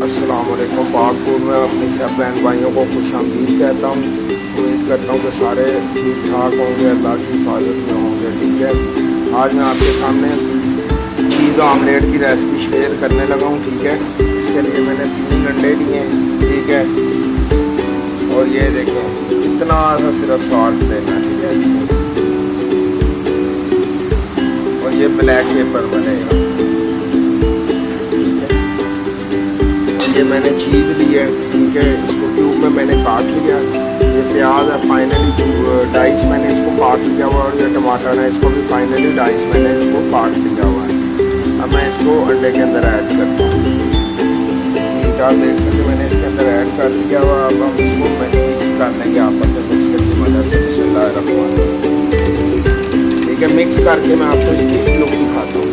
अस्सलाम वालेकुम। पाकपुर में अपने सब बहन भाइयों को खुशामदीद कहता हूँ। उम्मीद करता हूँ कि सारे ठीक ठाक होंगे, अल्लाह की हिफाजत में होंगे। ठीक है, आज मैं आपके सामने चीज़ ऑमलेट की रेसिपी शेयर करने लगा हूँ। ठीक है, इसके लिए मैंने 3 अंडे लिए हैं। ठीक है, और ये देखें इतना सा सिर्फ सॉल्ट देना। ठीक है, और ये ब्लैक पेपर बनेगा। ये मैंने चीज़ ली है। ठीक है, इसको क्यूब में मैंने काट लिया। ये प्याज है फाइनली डाइस मैंने इसको काट लिया हुआ, और ये टमाटर है इसको भी फाइनली डाइस मैंने इसको काट लिया हुआ है। अब मैं इसको अंडे के अंदर ऐड करता हूँ। ठीक है, आप देख सकते मैंने इसके अंदर ऐड कर दिया हुआ। अब हम इसको मैंने मिक्स कर लेंगे आपस में मिक्सर की मदद से। ठीक है, मिक्स करके मैं आपको इसकी लुक दिखाता हूँ।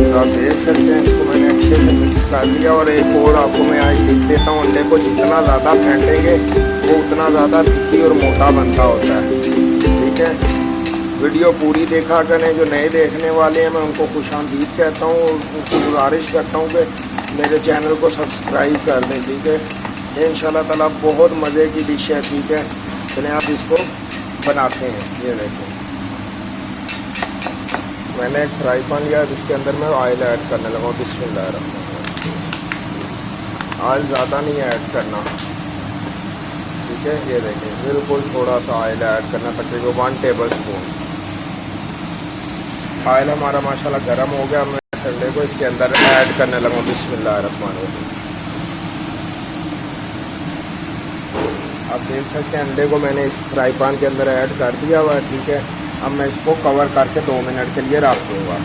तो आप देख सकते हैं इसको मैंने अच्छे से मिक्स कर दिया। और एक और आपको मैं आज लिख देता हूँ, अंडे को जितना ज़्यादा फेंटेंगे वो उतना ज़्यादा थिक्की और मोटा बनता होता है। ठीक है, वीडियो पूरी देखा करें। जो नए देखने वाले हैं मैं उनको खुशामदीद कहता हूँ, उनको गुजारिश करता हूँ कि मेरे चैनल को सब्सक्राइब कर दें। ठीक है, ये इंशाल्लाह ताला बहुत मज़े की डिश है। ठीक है, चलिए आप इसको बनाते हैं। ये देखो मैंने एक फ्राई पैन लिया, जिसके अंदर मैं ऑयल ऐड करने लगा हूँ। बिस्मिल्लाहिर्रहमानिर्रहीम। ऑयल ज़्यादा नहीं ऐड करना। ठीक है, ये देखें बिल्कुल थोड़ा सा ऑयल ऐड करना, तकरीबन 1 टेबल स्पून। ऑयल हमारा माशाल्लाह गर्म हो गया। मैं अंडे को इसके अंदर ऐड करने लगा हूँ। बिस्मिल्लाहिर्रहमानिर्रहीम। आप देख सकते हैं अंडे को मैंने इस फ्राई पैन के अंदर ऐड कर दिया हुआ है। ठीक है, अब मैं इसको कवर करके 2 मिनट के लिए रख दूँगा।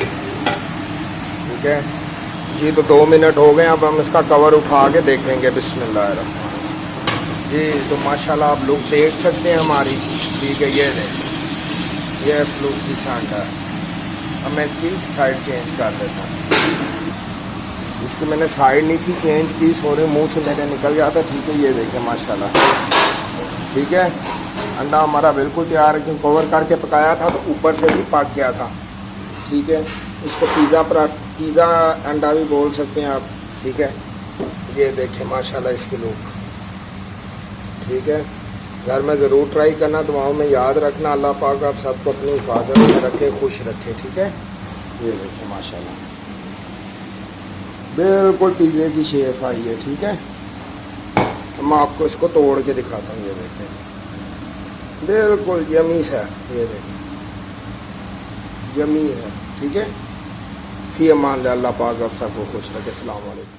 ठीक है जी, तो 2 मिनट हो गए। अब हम इसका कवर उठा के देखेंगे। बिस्मिल्लाहिर्रहमानिर्रहीम। जी, तो माशाल्लाह आप लोग देख सकते हैं हमारी। ठीक है, ये फ्लूक की सांडा है। अब मैं इसकी साइड चेंज कर देता हूँ। इसकी मैंने साइड नहीं थी चेंज की, सॉरी, मुंह से मेरे निकल गया था। ठीक है, ये देखें माशाल्लाह। ठीक है, अंडा हमारा बिल्कुल तैयार है, क्योंकि कवर करके पकाया था तो ऊपर से भी पक गया था। ठीक है, इसको पिज़्ज़ा अंडा भी बोल सकते हैं आप। ठीक है, ये देखें माशाल्लाह इसकी लुक। ठीक है, घर में ज़रूर ट्राई करना, दुआओं में याद रखना। अल्लाह पाक आप सबको अपनी हिफाजत में रखे, खुश रखे। ठीक है, ये देखें माशाल्लाह बिल्कुल पिज़्ज़े की शेप आई है। ठीक है, मैं आपको इसको तोड़ के दिखाता हूँ। ये देखें बिल्कुल यमी है। ये देखें यमी है। ठीक है, फ़ी अमान अल्लाह पाक आप सबको खुश रखे। अस्सलाम वालेकुम।